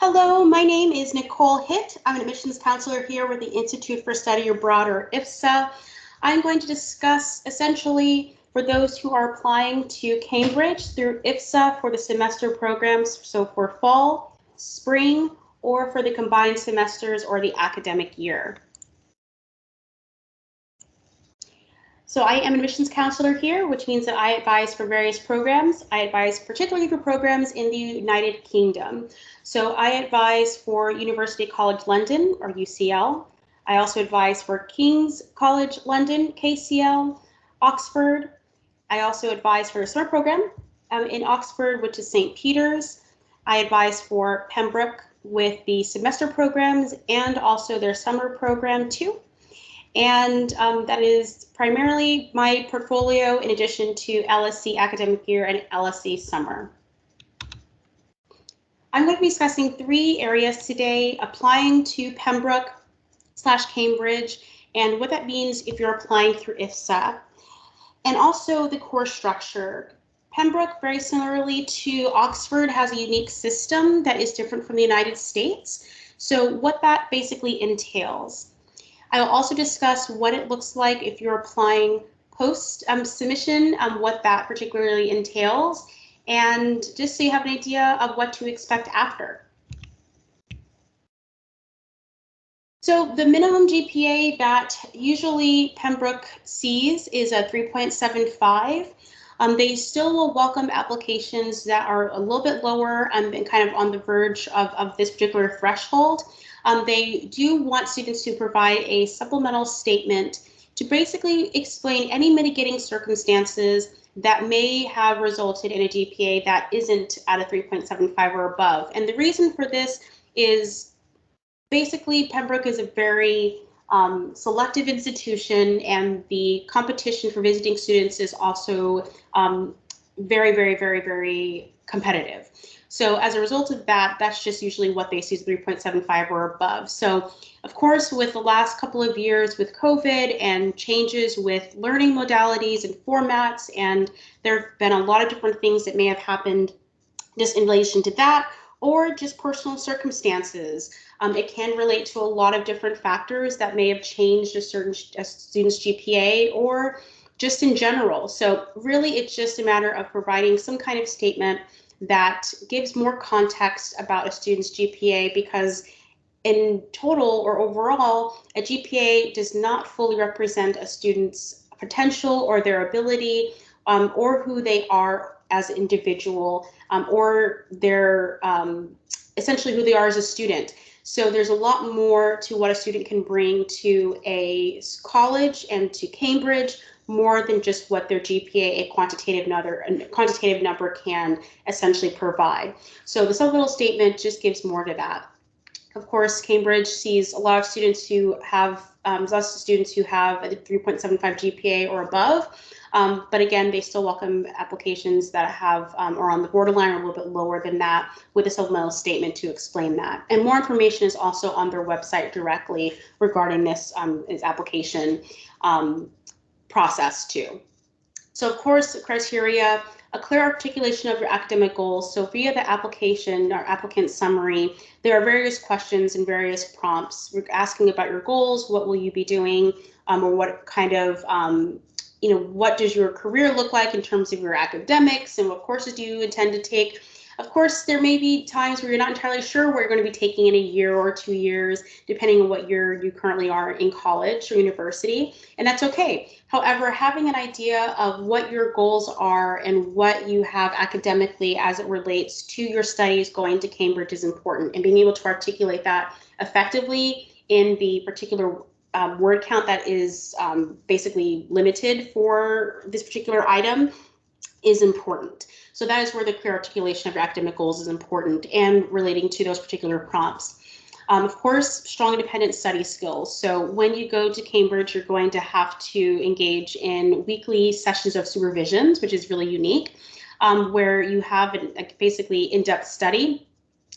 Hello, my name is Nicole Hitt. I'm an admissions counselor here with the Institute for Study Abroad, or IFSA. I'm going to discuss essentially for those who are applying to Cambridge through IFSA for the semester programs, so for fall, spring, or for the combined semesters or the academic year. So I am an admissions counselor here, which means that I advise for various programs. I advise particularly for programs in the United Kingdom. So I advise for University College London, or UCL. I also advise for King's College London, KCL, Oxford. I also advise for a summer program in Oxford, which is St. Peter's. I advise for Pembroke with the semester programs and also their summer program too. And that is primarily my portfolio in addition to LSC academic year and LSC summer. I'm going to be discussing three areas today: applying to Pembroke/Cambridge and what that means if you're applying through IFSA, and also the course structure. Pembroke, very similarly to Oxford, has a unique system that is different from the United States. So what that basically entails. I will also discuss what it looks like if you're applying post submission, what that particularly entails, and just so you have an idea of what to expect after. So the minimum GPA that usually Pembroke sees is a 3.75. They still will welcome applications that are a little bit lower and kind of on the verge of this particular threshold. They do want students to provide a supplemental statement to basically explain any mitigating circumstances that may have resulted in a GPA that isn't at a 3.75 or above. And the reason for this is basically Pembroke is a very selective institution, and the competition for visiting students is also very, very, very, very competitive. So as a result of that, that's just usually what they see as 3.75 or above. So of course, with the last couple of years with COVID and changes with learning modalities and formats, and there have been a lot of different things that may have happened just in relation to that, or just personal circumstances. It can relate to a lot of different factors that may have changed a student's GPA or just in general. So really, it's just a matter of providing some kind of statement that gives more context about a student's GPA, because in total or overall, a GPA does not fully represent a student's potential or their ability or who they are as an individual or their essentially who they are as a student. So there's a lot more to what a student can bring to a college and to Cambridge, more than just what their GPA, a quantitative number can essentially provide. So the supplemental statement just gives more to that. Of course, Cambridge sees a lot of students who have a 3.75 GPA or above. But again, they still welcome applications that have are on the borderline or a little bit lower than that, with a supplemental statement to explain that. And more information is also on their website directly regarding this application process too. So of course, the criteria: a clear articulation of your academic goals. So via the application or applicant summary, there are various questions and various prompts. We're asking about your goals, what will you be doing, or what kind of what does your career look like in terms of your academics, and what courses do you intend to take. Of course, there may be times where you're not entirely sure what you're going to be taking in a year or 2 years, depending on what year you currently are in college or university, and that's okay. However, having an idea of what your goals are and what you have academically as it relates to your studies going to Cambridge is important, and being able to articulate that effectively in the particular word count that is basically limited for this particular item is important. So that is where the clear articulation of your academic goals is important, and relating to those particular prompts. Of course, strong independent study skills. So when you go to Cambridge, you're going to have to engage in weekly sessions of supervisions, which is really unique, where you have basically in-depth study.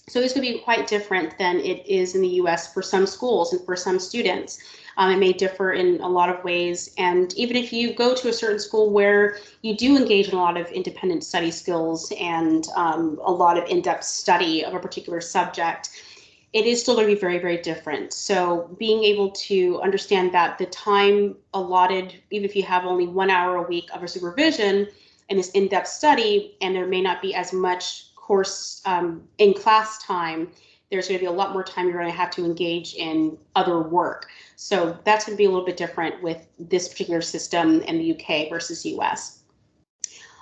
So this could be quite different than it is in the US for some schools and for some students. It may differ in a lot of ways. And even if you go to a certain school where you do engage in a lot of independent study skills and a lot of in-depth study of a particular subject, it is still going to be very, very different. So being able to understand that the time allotted, even if you have only 1 hour a week of a supervision and this in-depth study, and there may not be as much course in class time, there's going to be a lot more time you're going to have to engage in other work. So that's going to be a little bit different with this particular system in the UK versus US.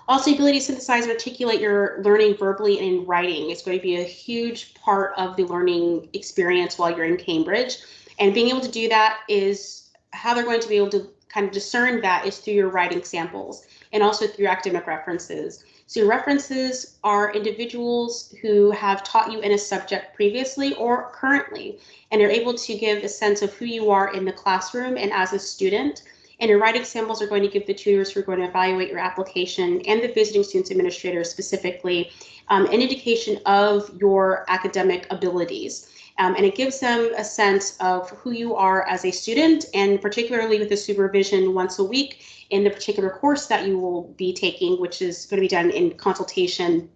Also, ability to synthesize and articulate your learning verbally and in writing is going to be a huge part of the learning experience while you're in Cambridge. And being able to do that is how they're going to be able to kind of discern that is through your writing samples and also through academic references. So your references are individuals who have taught you in a subject previously or currently, and are able to give a sense of who you are in the classroom and as a student. And your writing samples are going to give the tutors who are going to evaluate your application and the visiting students administrators specifically an indication of your academic abilities. And it gives them a sense of who you are as a student, and particularly with the supervision once a week in the particular course that you will be taking, which is going to be done in consultation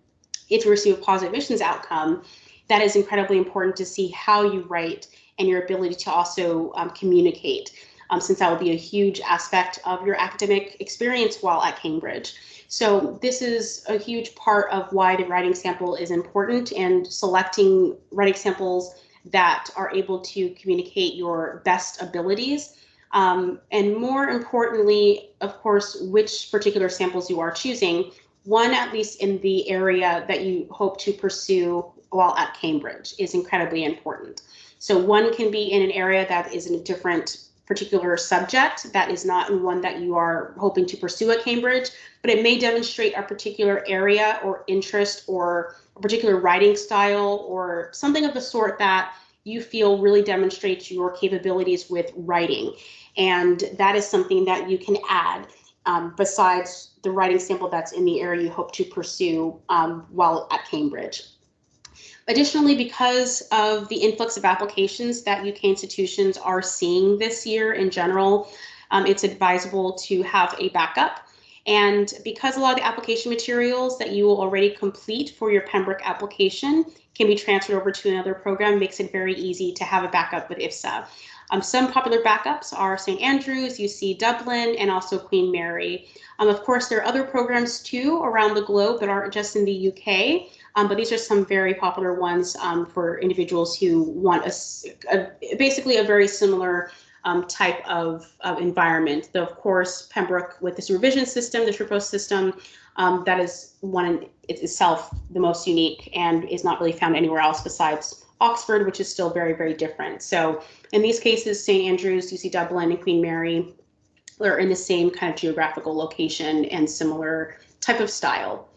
if you receive a positive admissions outcome. That is incredibly important to see how you write and your ability to also communicate. Since that will be a huge aspect of your academic experience while at Cambridge. So this is a huge part of why the writing sample is important, and selecting writing samples that are able to communicate your best abilities. And more importantly, of course, which particular samples you are choosing, one at least in the area that you hope to pursue while at Cambridge is incredibly important. So one can be in an area that is in a different particular subject that is not in one that you are hoping to pursue at Cambridge, but it may demonstrate a particular area or interest or a particular writing style or something of the sort that you feel really demonstrates your capabilities with writing. And that is something that you can add besides the writing sample that's in the area you hope to pursue while at Cambridge. Additionally, because of the influx of applications that UK institutions are seeing this year in general, it's advisable to have a backup. And because a lot of the application materials that you will already complete for your Pembroke application can be transferred over to another program, makes it very easy to have a backup with IFSA. Some popular backups are St. Andrews, UC-Dublin, and also Queen Mary. Of course, there are other programs too around the globe that aren't just in the UK. But these are some very popular ones for individuals who want basically a very similar type of environment. Though, of course, Pembroke with the supervision system, the TRIPO system, that is one in itself the most unique and is not really found anywhere else besides Oxford, which is still very, very different. So in these cases, St. Andrews, UC-Dublin, and Queen Mary are in the same kind of geographical location and similar type of style.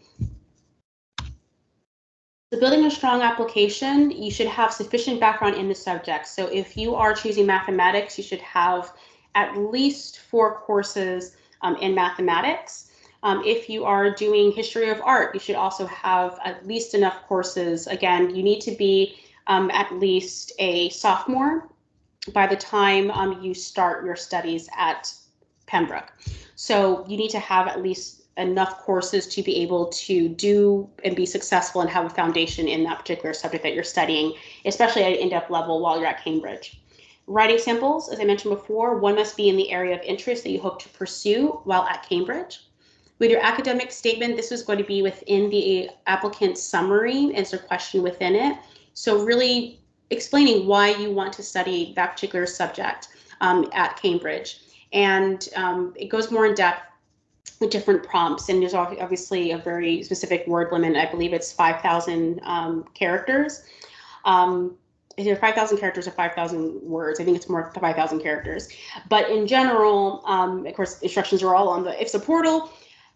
So building a strong application, you should have sufficient background in the subject. So if you are choosing mathematics, you should have at least 4 courses in mathematics. If you are doing history of art, you should also have at least enough courses. Again, you need to be at least a sophomore by the time you start your studies at Pembroke. So you need to have at least enough courses to be able to do and be successful and have a foundation in that particular subject that you're studying, especially at an in-depth level while you're at Cambridge. Writing samples, as I mentioned before, one must be in the area of interest that you hope to pursue while at Cambridge. With your academic statement, this is going to be within the applicant's summary as a question within it. So really explaining why you want to study that particular subject at Cambridge. And it goes more in depth with different prompts, and there's obviously a very specific word limit. I believe it's 5,000 characters. Either 5,000 characters or 5,000 words. I think it's more 5,000 characters. But in general, of course, instructions are all on the IFSA portal.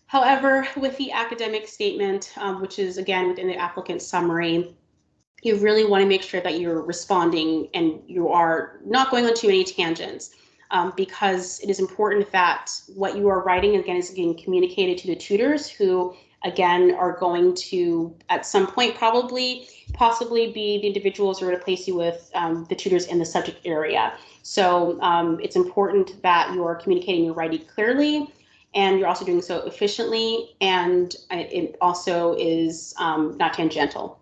However, with the academic statement, which is again within the applicant summary, you really want to make sure that you're responding and you are not going on too many tangents. Because it is important that what you are writing, again, is getting communicated to the tutors who again, are going to, at some point, possibly be the individuals who are going to place you with the tutors in the subject area. So it's important that you're communicating your writing clearly, and you're also doing so efficiently, and it also is not tangential.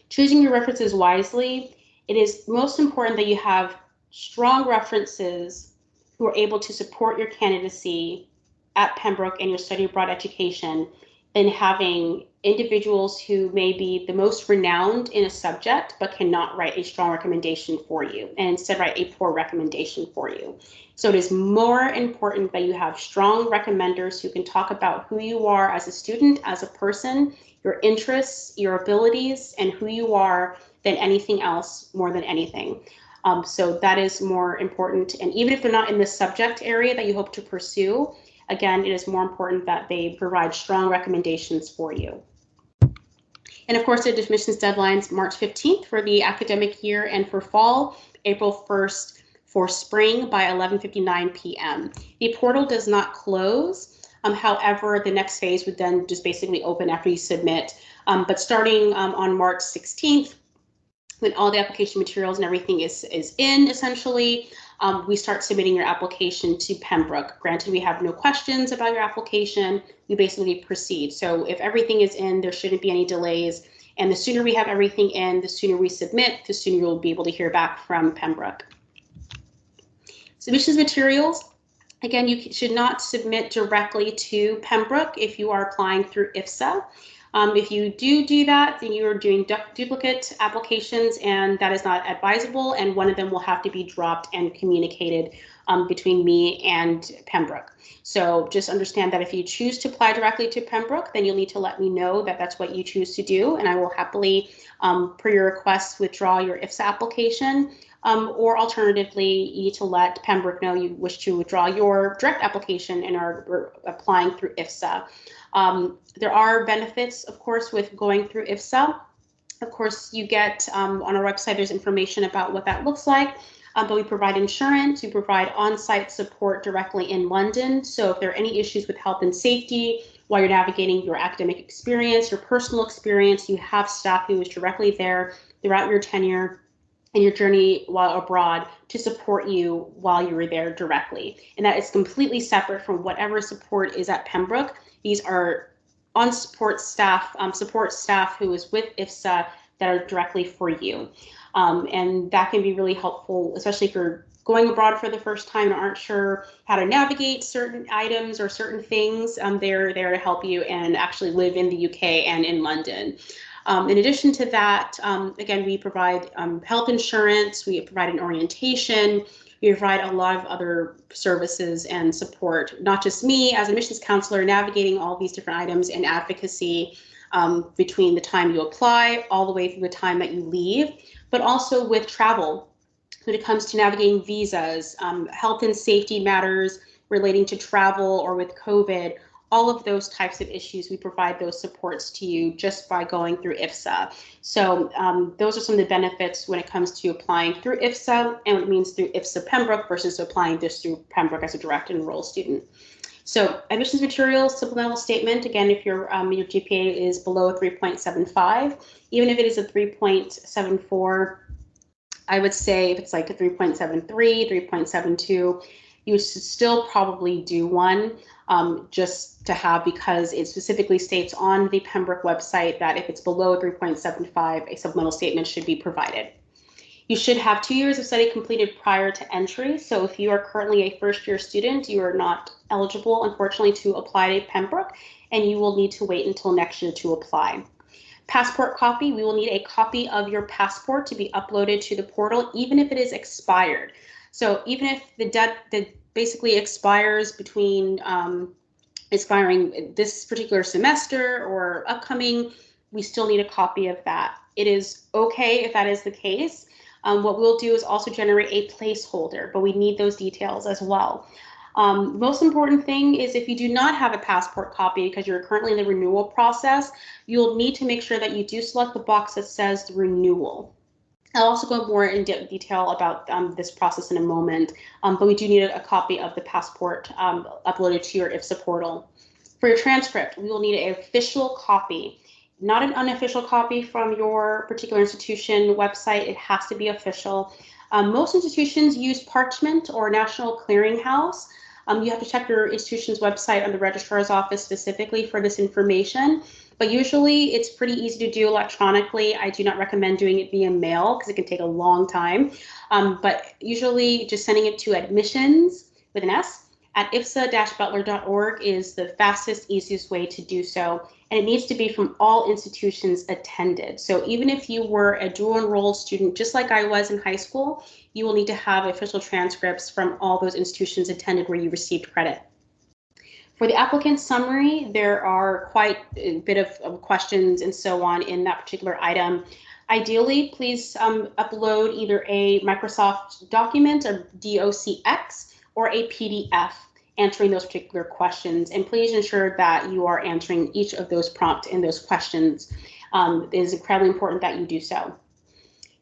Choosing your references wisely, it is most important that you have strong references who are able to support your candidacy at Pembroke and your study abroad education than having individuals who may be the most renowned in a subject but cannot write a strong recommendation for you, and instead write a poor recommendation for you. So it is more important that you have strong recommenders who can talk about who you are as a student, as a person, your interests, your abilities, and who you are than anything else, more than anything. So that is more important. And even if they're not in the subject area that you hope to pursue, again, it is more important that they provide strong recommendations for you. And of course, the admissions deadlines, March 15th for the academic year, and for fall, April 1st for spring by 11:59 p.m. The portal does not close. However, the next phase would then just basically open after you submit. But starting on March 16th, when all the application materials and everything is in, essentially, we start submitting your application to Pembroke. Granted, we have no questions about your application. We basically proceed. So if everything is in, there shouldn't be any delays. And the sooner we have everything in, the sooner we submit, the sooner you'll be able to hear back from Pembroke. Submissions materials. Again, you should not submit directly to Pembroke if you are applying through IFSA. If you do that, then you are doing duplicate applications, and that is not advisable, and one of them will have to be dropped and communicated between me and Pembroke. So just understand that if you choose to apply directly to Pembroke, then you'll need to let me know that that's what you choose to do, and I will happily, per your request, withdraw your IFSA application. Or alternatively, you need to let Pembroke know you wish to withdraw your direct application and are applying through IFSA. There are benefits, of course, with going through IFSA. Of course, you get on our website, there's information about what that looks like, but we provide insurance, we provide on-site support directly in London. So if there are any issues with health and safety while you're navigating your academic experience, your personal experience, you have staff who is directly there throughout your tenure and your journey while abroad to support you while you were there directly. And that is completely separate from whatever support is at Pembroke. These are on support staff who is with IFSA that are directly for you. And that can be really helpful, especially if you're going abroad for the first time and aren't sure how to navigate certain items or certain things. They're there to help you and actually live in the UK and in London. In addition to that, again, we provide health insurance, we provide an orientation, we provide a lot of other services and support, not just me as an admissions counselor navigating all these different items and advocacy between the time you apply all the way through the time that you leave, but also with travel when it comes to navigating visas, health and safety matters relating to travel or with COVID. All of those types of issues, we provide those supports to you just by going through IFSA. So those are some of the benefits when it comes to applying through IFSA and what it means through IFSA Pembroke versus applying this through Pembroke as a direct enroll student. So admissions materials, supplemental statement, again, if your GPA is below 3.75, even if it is a 3.74, I would say if it's like a 3.73, 3.72, you should still probably do one just to have, because it specifically states on the Pembroke website that if it's below 3.75, a supplemental statement should be provided. You should have 2 years of study completed prior to entry. So if you are currently a first-year student, you are not eligible, unfortunately, to apply to Pembroke, and you will need to wait until next year to apply. Passport copy, we will need a copy of your passport to be uploaded to the portal, even if it is expired. So even if the debt that basically expires between expiring this particular semester or upcoming, we still need a copy of that. It is okay if that is the case. What we'll do is also generate a placeholder, but we need those details as well. Most important thing is if you do not have a passport copy because you're currently in the renewal process, you'll need to make sure that you do select the box that says renewal. I'll also go more in detail about this process in a moment, but we do need a copy of the passport uploaded to your IFSA portal. For your transcript, we will need an official copy, not an unofficial copy from your particular institution website. It has to be official. Most institutions use Parchment or National Clearinghouse. You have to check your institution's website on the registrar's office specifically for this information, but usually it's pretty easy to do electronically. I do not recommend doing it via mail because it can take a long time, but usually just sending it to admissions with an S at IFSA-Butler.org is the fastest, easiest way to do so. And it needs to be from all institutions attended. So even if you were a dual enrolled student, just like I was in high school, you will need to have official transcripts from all those institutions attended where you received credit. For the applicant summary, there are quite a bit of questions and so on in that particular item. Ideally, please upload either a Microsoft document, a DOCX, or a PDF answering those particular questions. And please ensure that you are answering each of those prompts and those questions. It is incredibly important that you do so.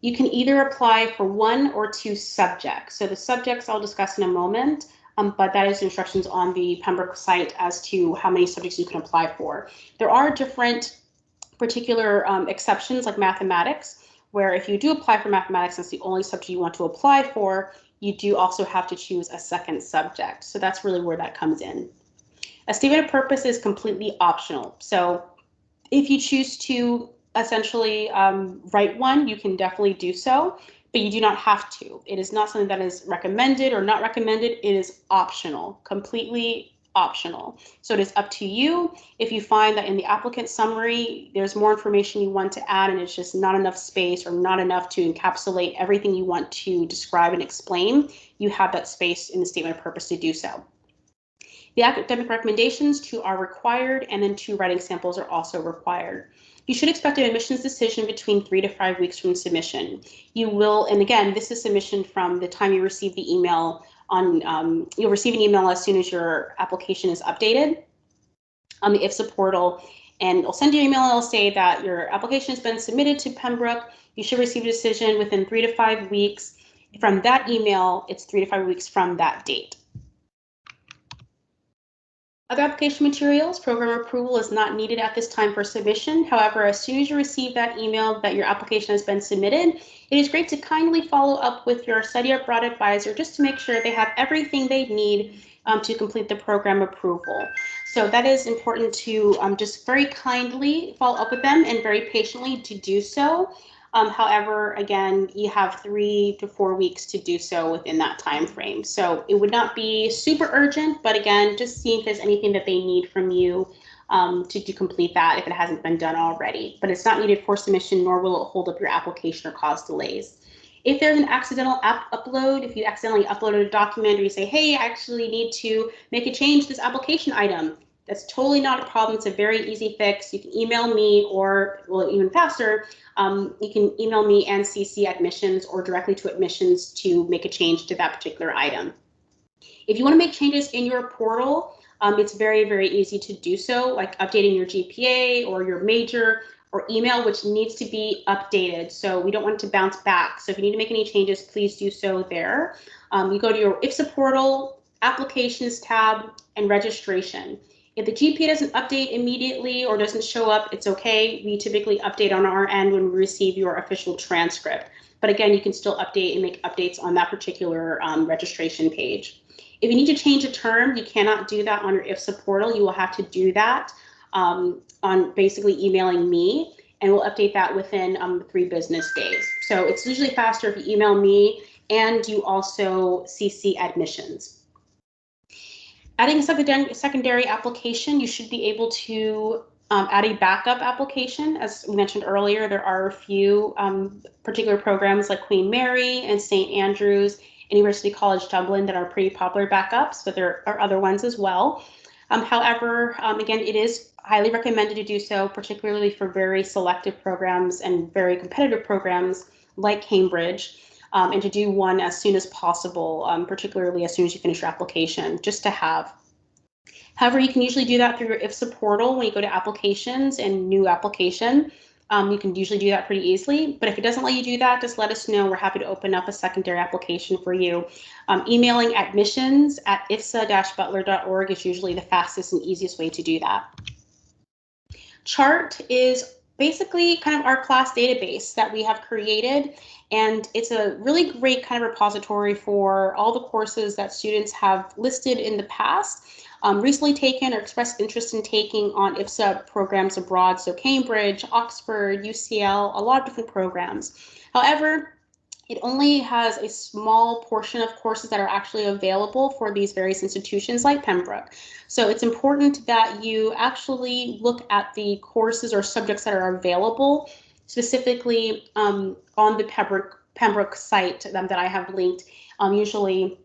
You can either apply for 1 or 2 subjects. So the subjects I'll discuss in a moment, but that is instructions on the Pembroke site as to how many subjects you can apply for. There are different particular exceptions like mathematics, where if you do apply for mathematics, that's the only subject you want to apply for, you do also have to choose a second subject. So that's really where that comes in. A statement of purpose is completely optional. So if you choose to essentially write one, you can definitely do so, but you do not have to. It is not something that is recommended or not recommended. It is optional, completely optional. So it is up to you. If you find that in the applicant summary, there's more information you want to add and it's just not enough space or not enough to encapsulate everything you want to describe and explain, you have that space in the statement of purpose to do so. The academic recommendations, 2 are required, and then 2 writing samples are also required. You should expect an admissions decision between 3 to 5 weeks from submission. You will, and again, this is submission from the time you receive the email on, you'll receive an email as soon as your application is updated on the IFSA portal, and it'll send you an email and it'll say that your application has been submitted to Pembroke. You should receive a decision within 3 to 5 weeks. From that email, it's 3 to 5 weeks from that date. Other application materials, program approval is not needed at this time for submission. However, as soon as you receive that email that your application has been submitted, it is great to kindly follow up with your study abroad advisor just to make sure they have everything they need to complete the program approval. So that is important to just very kindly follow up with them and very patiently to do so. However, again, you have 3 to 4 weeks to do so within that time frame. So it would not be super urgent, but again, just see if there's anything that they need from you to complete that if it hasn't been done already. But it's not needed for submission, nor will it hold up your application or cause delays. If there's an accidental upload, if you accidentally uploaded a document or you say, hey, I actually need to make a change to this application item, that's totally not a problem. It's a very easy fix. You can email me or, well, even faster, you can email me and CC admissions or directly to admissions to make a change to that particular item. If you want to make changes in your portal, it's very, very easy to do so, like updating your GPA or your major or email, which needs to be updated. So we don't want it to bounce back. So if you need to make any changes, please do so there. You go to your IFSA portal, applications tab, and registration. If the GPA doesn't update immediately or doesn't show up, it's okay. We typically update on our end when we receive your official transcript. But again, you can still update and make updates on that particular registration page. If you need to change a term, you cannot do that on your IFSA portal. You will have to do that on basically emailing me, and we'll update that within 3 business days. So it's usually faster if you email me and you also CC admissions. Adding a secondary application, you should be able to add a backup application. As we mentioned earlier, there are a few particular programs like Queen Mary and St. Andrews and University College Dublin that are pretty popular backups, but there are other ones as well. However, again, it is highly recommended to do so, particularly for very selective programs and very competitive programs like Cambridge. And to do one as soon as possible, particularly as soon as you finish your application, just to have. However, you can usually do that through your IFSA portal when you go to applications and new application. You can usually do that pretty easily, but if it doesn't let you do that, just let us know. We're happy to open up a secondary application for you. Emailing admissions@ifsa-butler.org is usually the fastest and easiest way to do that. Chart is basically kind of our class database that we have created, and it's a really great kind of repository for all the courses that students have listed in the past, recently taken or expressed interest in taking on IFSA programs abroad, so Cambridge, Oxford, UCL, a lot of different programs. However, it only has a small portion of courses that are actually available for these various institutions like Pembroke. So it's important that you actually look at the courses or subjects that are available, specifically on the Pembroke site that I have linked, usually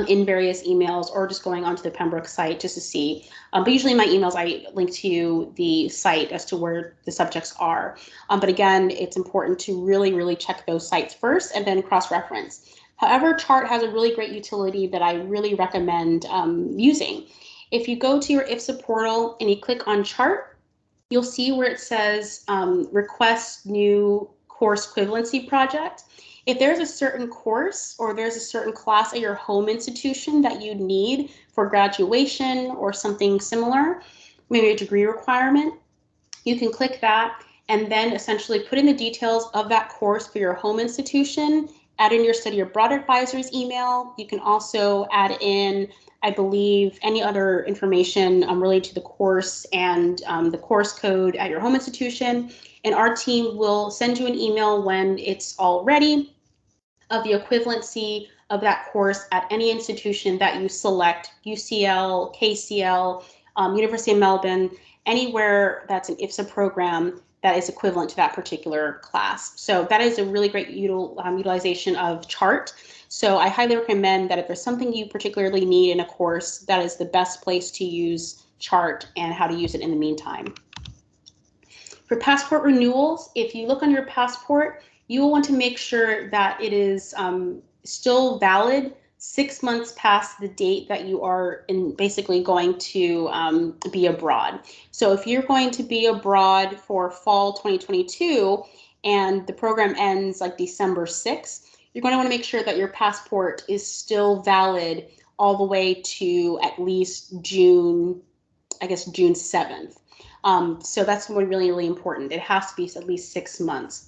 in various emails, or just going onto the Pembroke site just to see. But usually in my emails, I link to the site as to where the subjects are. But again, it's important to really check those sites first and then cross-reference. However, Chart has a really great utility that I really recommend using. If you go to your IFSA portal and you click on Chart, you'll see where it says request new course equivalency project. If there's a certain course or there's a certain class at your home institution that you need for graduation or something similar, maybe a degree requirement, you can click that and then essentially put in the details of that course for your home institution, add in your study abroad advisor's email. You can also add in, I believe, any other information related to the course and the course code at your home institution. And our team will send you an email when it's all ready of the equivalency of that course at any institution that you select, UCL, KCL, University of Melbourne, anywhere that's an IFSA program that is equivalent to that particular class. So that is a really great utilization of Chart. So I highly recommend that if there's something you particularly need in a course, that is the best place to use Chart and how to use it in the meantime. For passport renewals, if you look on your passport, you will want to make sure that it is still valid 6 months past the date that you are basically going to be abroad. So if you're going to be abroad for fall 2022 and the program ends like December 6th, you're going to want to make sure that your passport is still valid all the way to at least June, I guess June 7th. So that's really important. It has to be at least 6 months.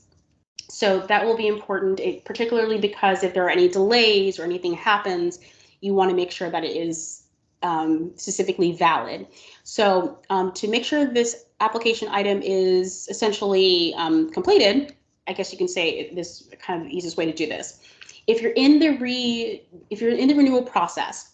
So that will be important, particularly because if there are any delays or anything happens, you want to make sure that it is specifically valid. So to make sure this application item is essentially completed, I guess you can say this kind of the easiest way to do this. If you're in the renewal process,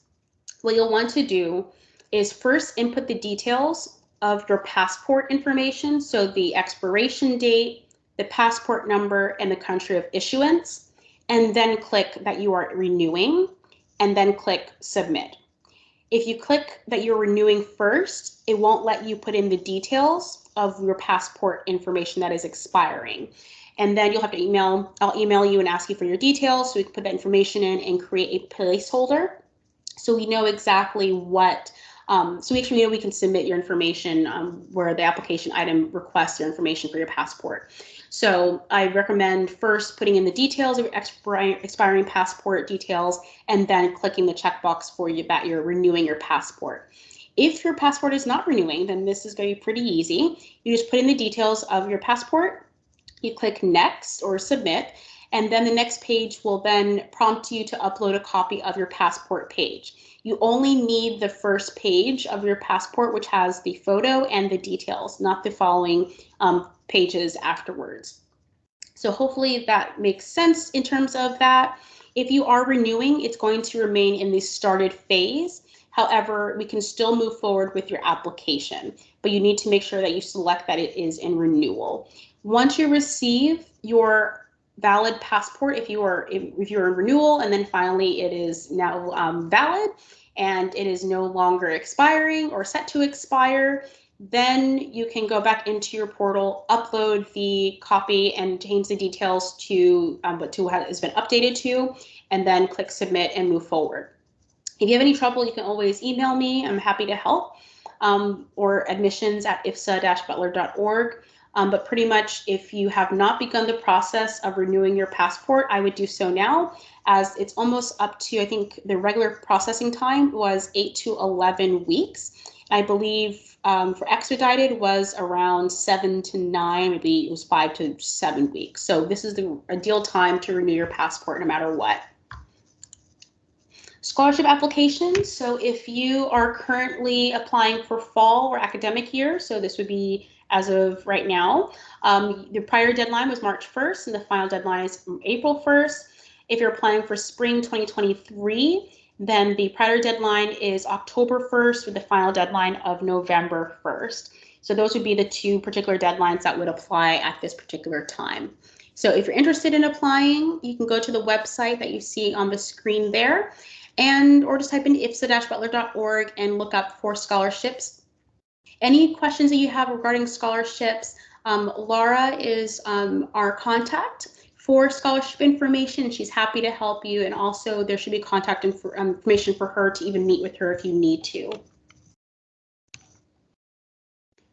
what you'll want to do is first input the details of your passport information, so the expiration date, the passport number, and the country of issuance, and then click that you are renewing, and then click submit. If you click that you're renewing first, it won't let you put in the details of your passport information that is expiring. And then you'll have to I'll email you and ask you for your details so we can put that information in and create a placeholder so we know exactly what so we actually know we can submit your information where the application item requests your information for your passport. So I recommend first putting in the details of your expiring passport details and then clicking the checkbox for you that you're renewing your passport. If your passport is not renewing, then this is going to be pretty easy. You just put in the details of your passport, you click next or submit, and then the next page will then prompt you to upload a copy of your passport page. You only need the first page of your passport, which has the photo and the details, not the following pages afterwards. So hopefully that makes sense in terms of that. If you are renewing, it's going to remain in the started phase. However, we can still move forward with your application, but you need to make sure that you select that it is in renewal. Once you receive your valid passport, if you're in renewal, and then finally it is now valid and it is no longer expiring or set to expire, then you can go back into your portal, upload the copy and change the details to what has been updated to, and then click submit and move forward. If you have any trouble, you can always email me. I'm happy to help, or admissions@ifsa-butler.org. But pretty much if you have not begun the process of renewing your passport, I would do so now, as it's almost up to, I think the regular processing time was 8 to 11 weeks. I believe for expedited was around 7 to 9, maybe it was 5 to 7 weeks. So this is the ideal time to renew your passport no matter what. Scholarship applications. So if you are currently applying for fall or academic year, so this would be as of right now, the prior deadline was March 1st and the final deadline is April 1st. If you're applying for spring 2023, then the prior deadline is October 1st with the final deadline of November 1st. So those would be the two particular deadlines that would apply at this particular time. So if you're interested in applying, you can go to the website that you see on the screen there, or just type in IFSA-Butler.org and look up for scholarships. Any questions that you have regarding scholarships, Laura is our contact for scholarship information. She's happy to help you, and also there should be contact information for her to even meet with her if you need to.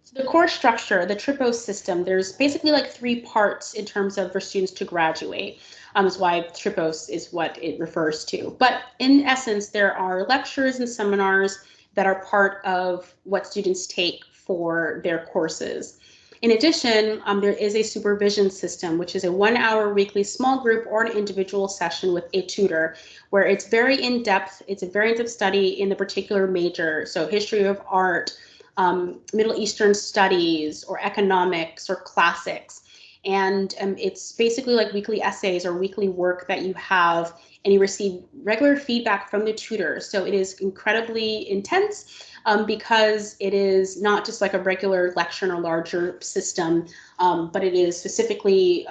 So the course structure, the TRIPO system, there's basically like 3 parts in terms of for students to graduate. Is why TRIPOS is what it refers to. But in essence, there are lectures and seminars that are part of what students take for their courses. In addition, there is a supervision system, which is a 1-hour weekly small group or an individual session with a tutor, where it's very in-depth. It's a very in-depth study in the particular major, so history of art, Middle Eastern studies, or economics, or classics. And it's basically like weekly essays or weekly work that you have, and you receive regular feedback from the tutor. So it is incredibly intense because it is not just like a regular lecture in a larger system, but it is specifically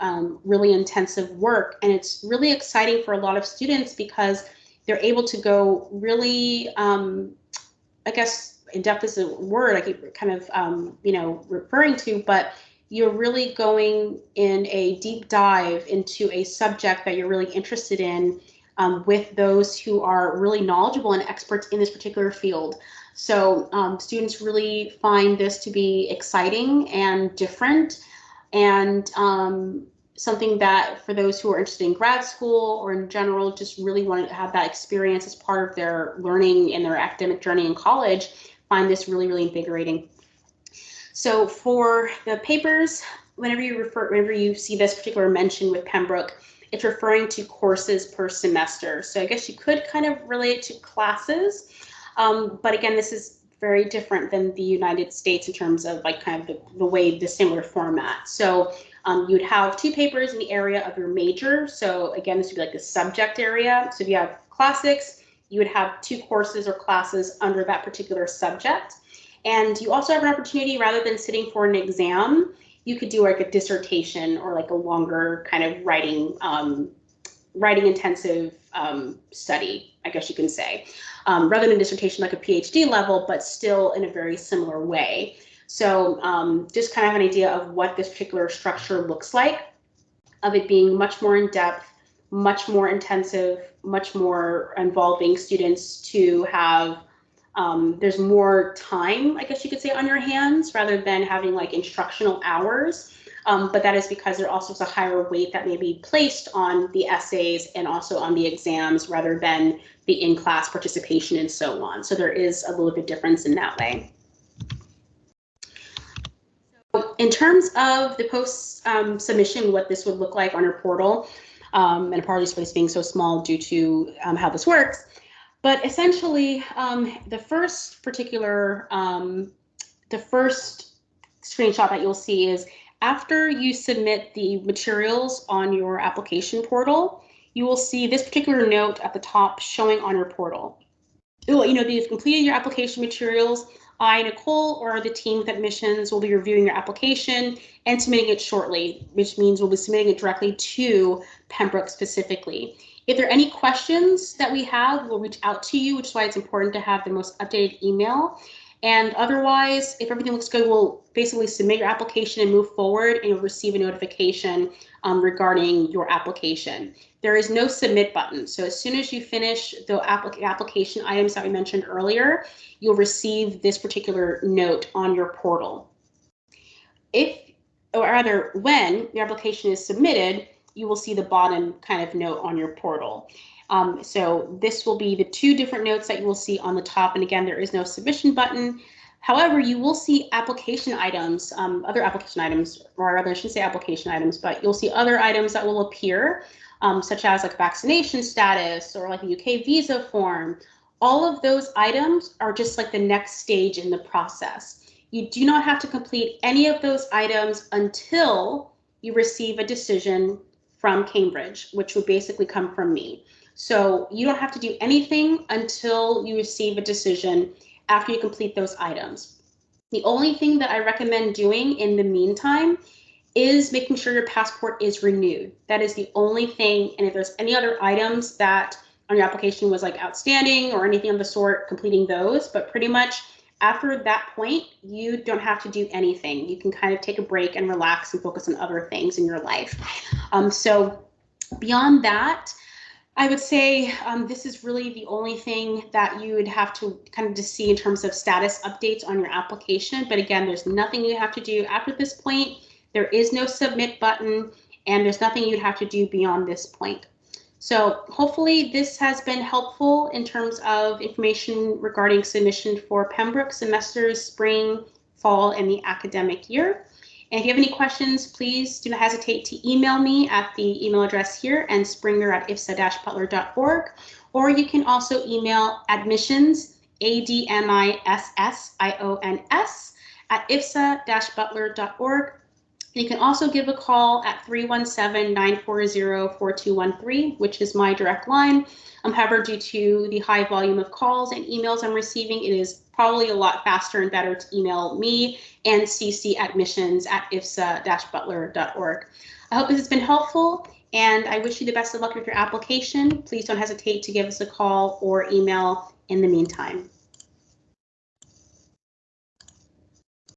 really intensive work. And it's really exciting for a lot of students because they're able to go really, I guess, in-depth is a word I keep kind of, referring to, but you're really going in a deep dive into a subject that you're really interested in with those who are really knowledgeable and experts in this particular field. So students really find this to be exciting and different, and something that for those who are interested in grad school or in general just really want to have that experience as part of their learning and their academic journey in college, find this really, really invigorating. So for the papers, whenever you see this particular mention with Pembroke, it's referring to courses per semester. So I guess you could kind of relate it to classes, but again, this is very different than the United States in terms of like kind of the way the similar format. So you'd have 2 papers in the area of your major. So again, this would be like the subject area. So if you have classics, you would have 2 courses or classes under that particular subject. And you also have an opportunity, rather than sitting for an exam, you could do like a dissertation or like a longer kind of writing intensive study, I guess you can say, rather than a dissertation like a PhD level, but still in a very similar way. So just kind of have an idea of what this particular structure looks like, of it being much more in depth, much more intensive, much more involving students to have. There's more time, I guess you could say, on your hands rather than having like instructional hours. But that is because there also is a higher weight that may be placed on the essays and also on the exams rather than the in-class participation and so on. So there is a little bit difference in that way. So in terms of the post submission, what this would look like on your portal, and apologies for this being so small due to how this works. But essentially, the first screenshot that you'll see is after you submit the materials on your application portal, you will see this particular note at the top showing on your portal. It will let you know that you've completed your application materials. I, Nicole, or the team with admissions will be reviewing your application and submitting it shortly, which means we'll be submitting it directly to Pembroke specifically. If there are any questions that we have, we'll reach out to you, which is why it's important to have the most updated email. And otherwise, if everything looks good, we'll basically submit your application and move forward, and you'll receive a notification regarding your application. There is no submit button. So as soon as you finish the application items that we mentioned earlier, you'll receive this particular note on your portal. If or rather when your application is submitted, you will see the bottom kind of note on your portal. So this will be the two different notes that you will see on the top. And again, there is no submission button. However, you will see application items, other application items, or rather I shouldn't say application items, but you'll see other items that will appear, such as like vaccination status or like a UK visa form. All of those items are just like the next stage in the process. You do not have to complete any of those items until you receive a decision from Cambridge, which would basically come from me. So you don't have to do anything until you receive a decision after you complete those items. The only thing that I recommend doing in the meantime is making sure your passport is renewed. That is the only thing. And if there's any other items that on your application was like outstanding or anything of the sort, completing those, but pretty much after that point, you don't have to do anything. You can kind of take a break and relax and focus on other things in your life. So beyond that, I would say this is really the only thing that you would have to kind of just see in terms of status updates on your application. But again, there's nothing you have to do after this point. There is no submit button, and there's nothing you'd have to do beyond this point. So hopefully this has been helpful in terms of information regarding submission for Pembroke semesters, spring, fall, and the academic year. And if you have any questions, please do not hesitate to email me at the email address here and springer@ifsa-butler.org, or you can also email admissions, ADMISSIONS, @ifsa-butler.org. You can also give a call at 317-940-4213, which is my direct line. However, due to the high volume of calls and emails I'm receiving, it is probably a lot faster and better to email me and CC admissions@ifsa-butler.org. I hope this has been helpful, and I wish you the best of luck with your application. Please don't hesitate to give us a call or email in the meantime.